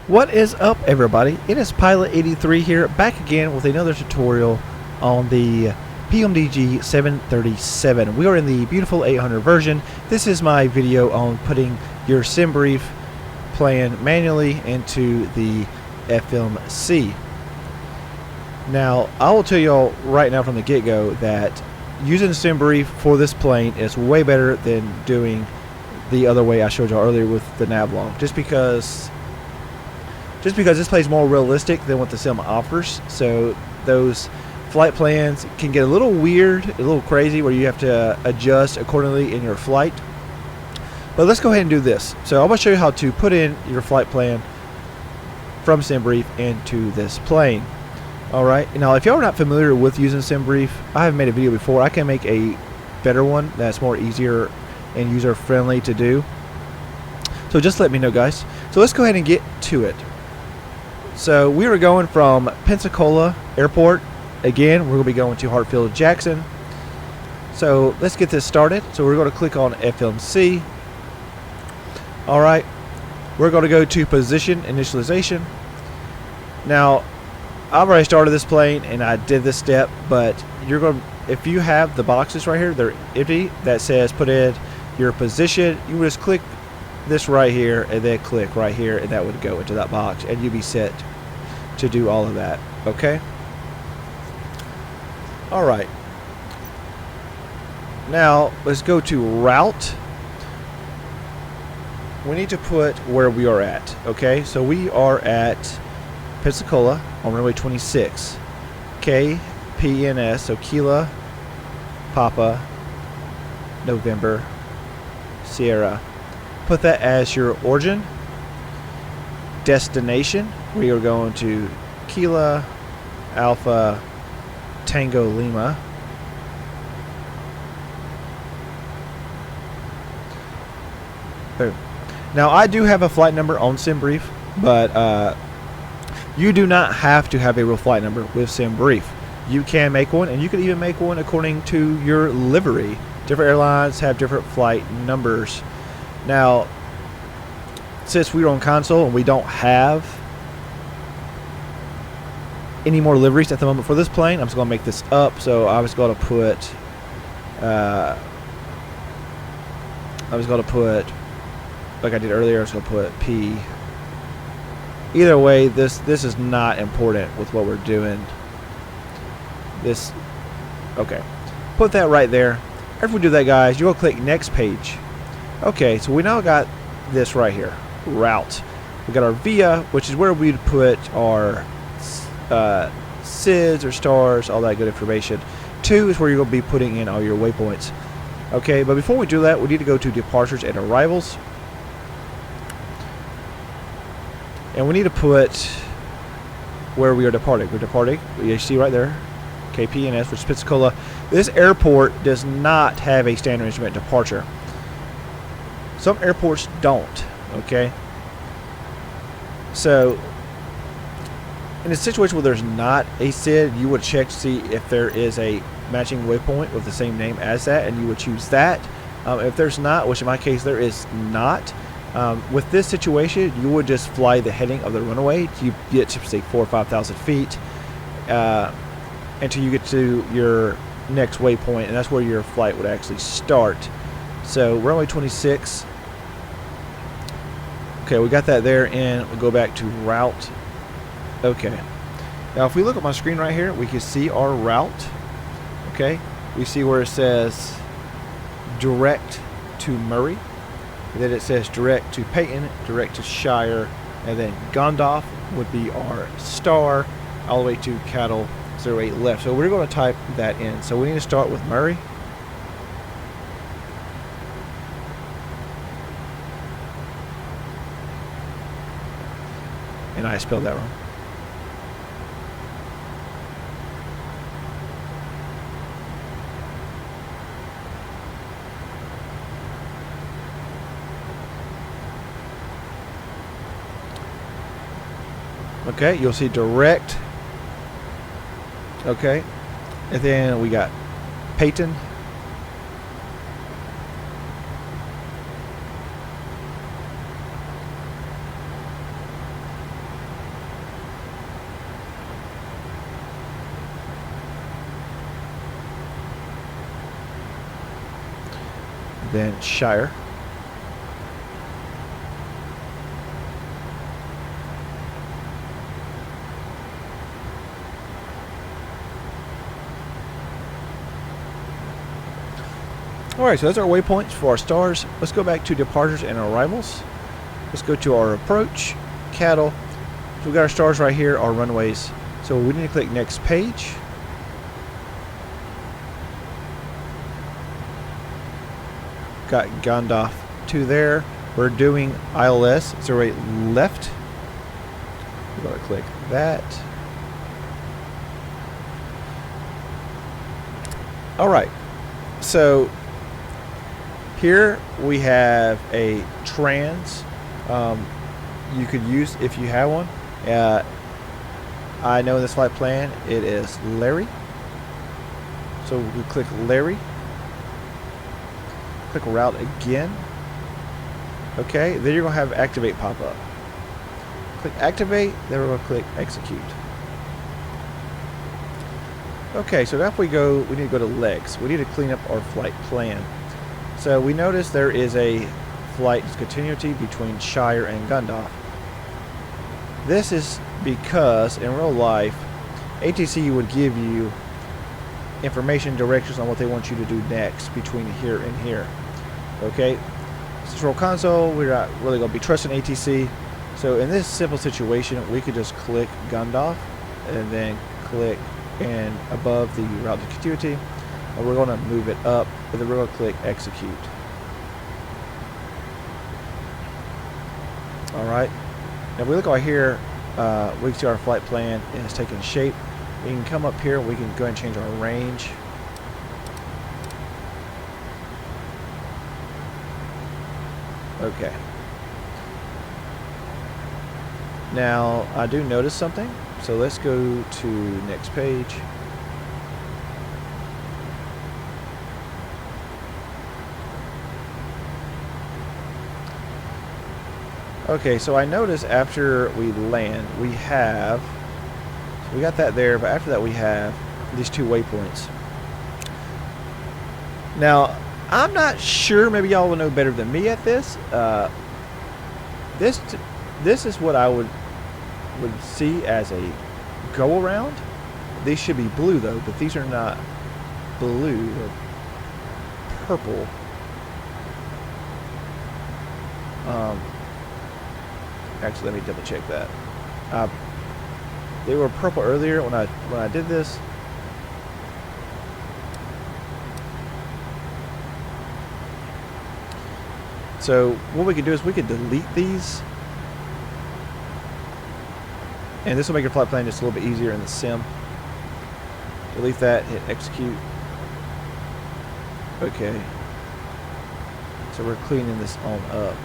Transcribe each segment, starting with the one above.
What is up, everybody? It is Pilot 83 here, back again with another tutorial on the Pmdg 737. We are in the beautiful 800 version. This is my video on putting your Simbrief plan manually into the FMC. Now, I will tell y'all right now from the get-go that using Simbrief for this plane is way better than doing the other way I showed y'all earlier with the Navlog, just because this plays more realistic than what the sim offers. So those flight plans can get a little weird, a little crazy, where you have to adjust accordingly in your flight. But let's go ahead and do this. So I'm going to show you how to put in your flight plan from Simbrief into this plane. Alright, now if y'all are not familiar with using Simbrief, I have made a video before. I can make a better one that's more easier and user friendly to do. So just let me know, guys. So let's go ahead and get to it. So we are going from Pensacola Airport. Again, we're going to be going to Hartsfield Jackson. So let's get this started. So we're going to click on FMC. Alright, we're going to go to Position Initialization. Now, I've already started this plane and I did this step, but you're going to, if you have the boxes right here, they're empty, that says put in your position, you would just click this right here and then click right here, and that would go into that box and you'd be set to do all of that. Okay, alright, now let's go to route. We need to put where we are at. Okay, so we are at Pensacola on runway 26, KPNS, so Kilo Papa November Sierra. Put that as your origin. Destination, we are going to Kilo Alpha Tango Lima. Boom. Now I do have a flight number on Simbrief, but you do not have to have a real flight number with Simbrief. You can make one, and you can even make one according to your livery. Different airlines have different flight numbers. Now, since we're on console and we don't have any more liveries at the moment for this plane, I'm just going to make this up. So I was going to put, like I did earlier, I was going to put P. Either way, this is not important with what we're doing. This, okay, put that right there. After we do that, guys, you'll click next page. Okay, so we now got this right here, route. We got our via, which is where we'd put our SIDs or stars, all that good information. 2 is where you're going to be putting in all your waypoints. Okay, but before we do that, we need to go to departures and arrivals. And we need to put where we are departing. We're departing, you see right there, KPNS, which is Pensacola. This airport does not have a standard instrument departure. Some airports don't, okay? So, in a situation where there's not a SID, you would check to see if there is a matching waypoint with the same name as that, and you would choose that. If there's not, which in my case there is not, with this situation, you would just fly the heading of the runway. You get to say 4,000 or 5,000 feet until you get to your next waypoint, and that's where your flight would actually start. So runway 26. Okay, we got that there, and we'll go back to route. Okay. Now, if we look at my screen right here, we can see our route. Okay, we see where it says direct to Murray. And then it says direct to Peyton, direct to Shire, and then Gondoff would be our star, all the way to Cattle 08 left. So we're going to type that in. So we need to start with Murray. And I spelled that wrong. Okay, you'll see direct. Okay, and then we got Peyton. than Shire. Alright, so those are our waypoints for our stars. Let's go back to departures and arrivals. Let's go to our approach, cattle. So we got our stars right here, our runways. So we need to click next page. Got Gandalf 2 there. We're doing ILS 08 left. We're going to click that. Alright, so here we have a trans you could use if you have one. I know in this flight plan it is Larry. So we click Larry. Click route again. Okay, then you're going to have activate pop up. Click activate, then we're going to click execute. Okay, so now if we go, we need to go to legs. We need to clean up our flight plan. So we notice there is a flight discontinuity between Shire and Gandalf. This is because in real life, ATC would give you information, directions on what they want you to do next between here and here. Okay, Control Console, we're not really going to be trusting ATC. So in this simple situation, we could just click Gandalf and then click and above the route discontinuity, and we're going to move it up, and then we're going to click execute. Alright, now if we look right here, we can see our flight plan is taking shape. We can come up here, we can go and change our range. Okay. Now I do notice something, so let's go to next page. Okay, so I notice after we land, we got that there, but after that we have these two waypoints. Now, I'm not sure, maybe y'all will know better than me at this. This is what I would see as a go around. These should be blue though, but these are not blue, or purple. Actually, let me double check that. They were purple earlier when I did this. So what we could do is we could delete these, and this will make your flight plan just a little bit easier in the sim. Delete that, hit execute. Okay. So we're cleaning this on up.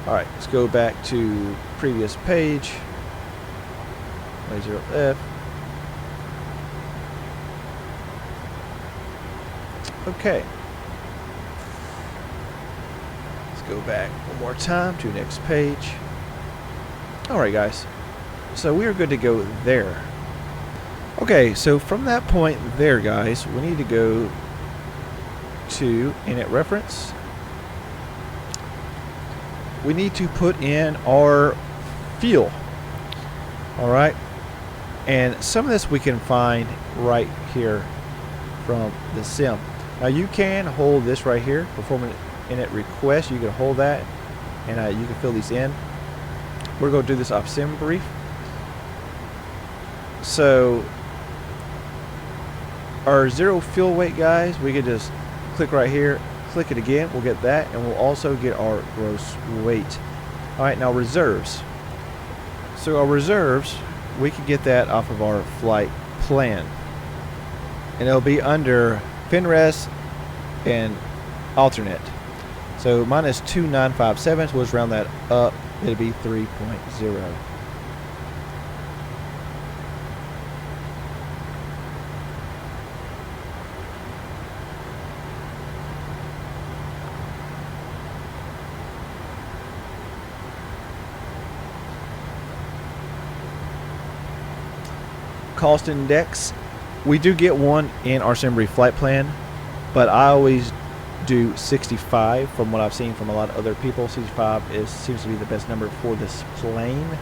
Alright, let's go back to previous page. 0F. Okay. Let's go back one more time to next page. Alright guys, so we are good to go there. Okay, so from that point there guys, we need to go to init reference. We need to put in our fuel. Alright, and some of this we can find right here from the sim. Now you can hold this right here, perform an init request. You can hold that and you can fill these in. We're going to do this off Simbrief. So our zero fuel weight guys, we could just click right here, click it again, we'll get that, and we'll also get our gross weight. Alright, now reserves. So our reserves, we can get that off of our flight plan, and it'll be under FinRes and alternate. So mine is 2957, so let's round that up, it'll be 3.0. cost index. We do get one in our Simbrief flight plan, but I always do 65 from what I've seen from a lot of other people. 65 seems to be the best number for this plane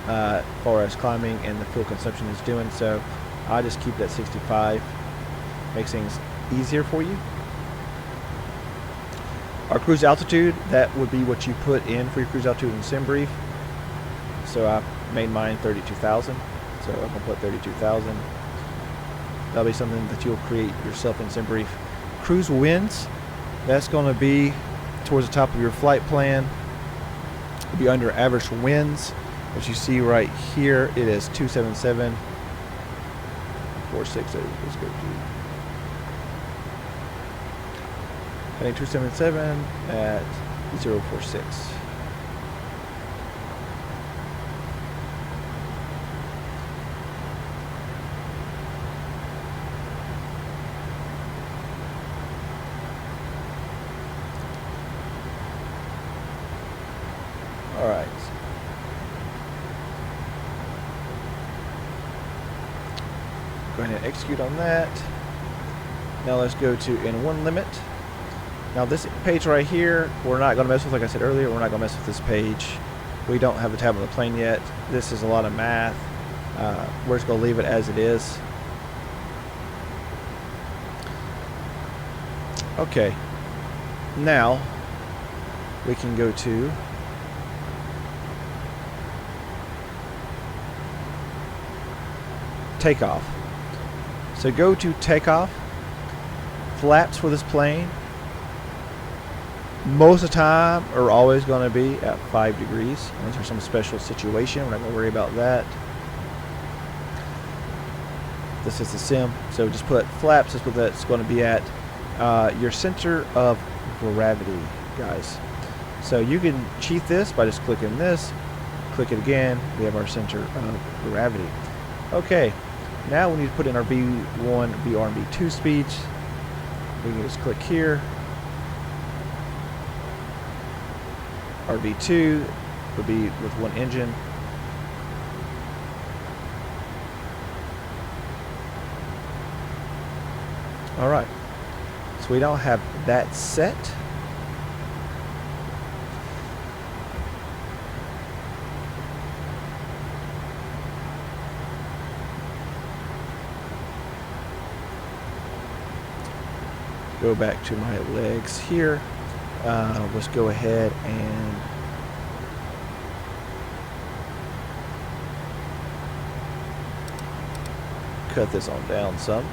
as far as climbing and the fuel consumption is doing. So I just keep that 65. Makes things easier for you. Our cruise altitude, that would be what you put in for your cruise altitude in Simbrief. So I made mine 32,000. So I'm going to put 32,000. That'll be something that you'll create yourself in Simbrief. Cruise winds, that's going to be towards the top of your flight plan. It'll be under average winds, as you see right here. It is 277. 46. Let's go to heading 277 at 046. All right. Go ahead and execute on that. Now let's go to N1 limit. Now this page right here, we're not going to mess with, like I said earlier, we're not going to mess with this page. We don't have the tab on the plane yet. This is a lot of math. We're just going to leave it as it is. Okay. Now we can go to takeoff. So go to takeoff. Flaps for this plane most of the time are always going to be at 5 degrees unless there's some special situation. We're not going to worry about that. This is the sim, so just put flaps. That's what that's going to be at. Your center of gravity, guys. So you can cheat this by just clicking this, click it again. We have our center of gravity. Okay, now we need to put in our V1, VR, and V2 speeds. We can just click here. Our V2 would be with one engine. All right, so we don't have that set. Go back to my legs here. Let's go ahead and cut this on down some.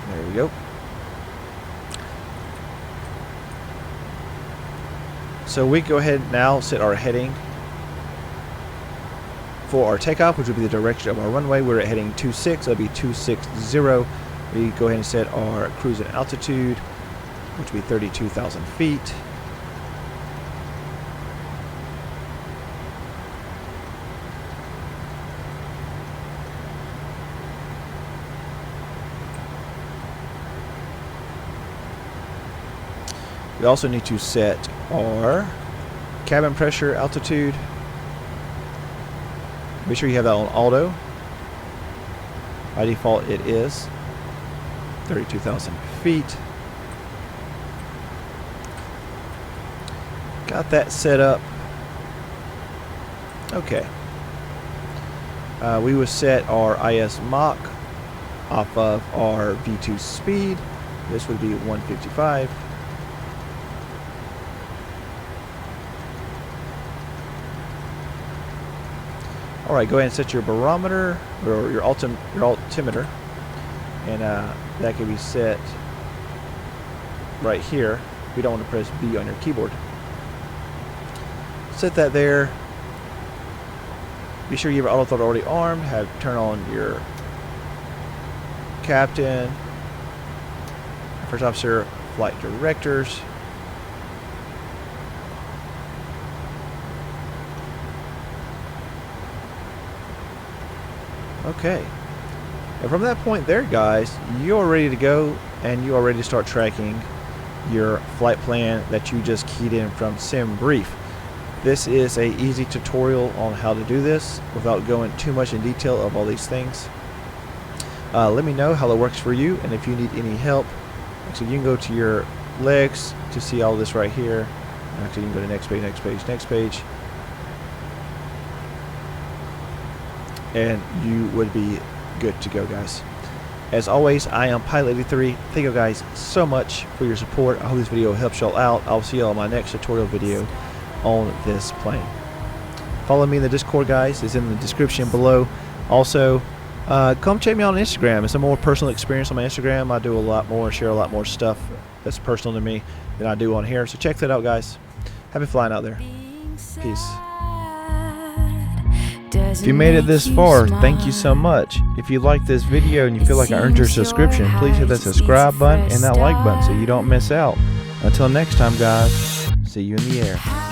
There we go. So we go ahead now, set our heading for our takeoff, which would be the direction of our runway. We're at heading 26, that'll be 260. We go ahead and set our cruising altitude, which would be 32,000 feet. We also need to set our cabin pressure altitude. Make sure you have that on auto. By default it is 32,000 feet. Got that set up. Okay. We will set our IS Mach off of our V2 speed. This would be 155. All right, go ahead and set your barometer or your altimeter, and that can be set right here. We don't want to press B on your keyboard. Set that there. Be sure you have auto throttle already armed. Turn on your captain, first officer, flight directors. Okay, and from that point there, guys, you are ready to go, and you are ready to start tracking your flight plan that you just keyed in from Simbrief. This is a easy tutorial on how to do this without going too much in detail of all these things. Let me know how it works for you, and if you need any help, actually you can go to your legs to see all this right here. Actually, you can go to next page, next page, next page, and you would be good to go, guys. As always, I am Pilot83. Thank you guys so much for your support. I hope this video helps y'all out. I'll see y'all in my next tutorial video on this plane. Follow me in the Discord, guys. It's in the description below. Also, come check me out on Instagram. It's a more personal experience on my Instagram. I do a lot more, share a lot more stuff that's personal to me than I do on here. So check that out, guys. Happy flying out there. Peace. If you made it this far, thank you so much. If you like this video and you feel like I earned your subscription, please hit that subscribe button and that like button so you don't miss out. Until next time, guys, see you in the air.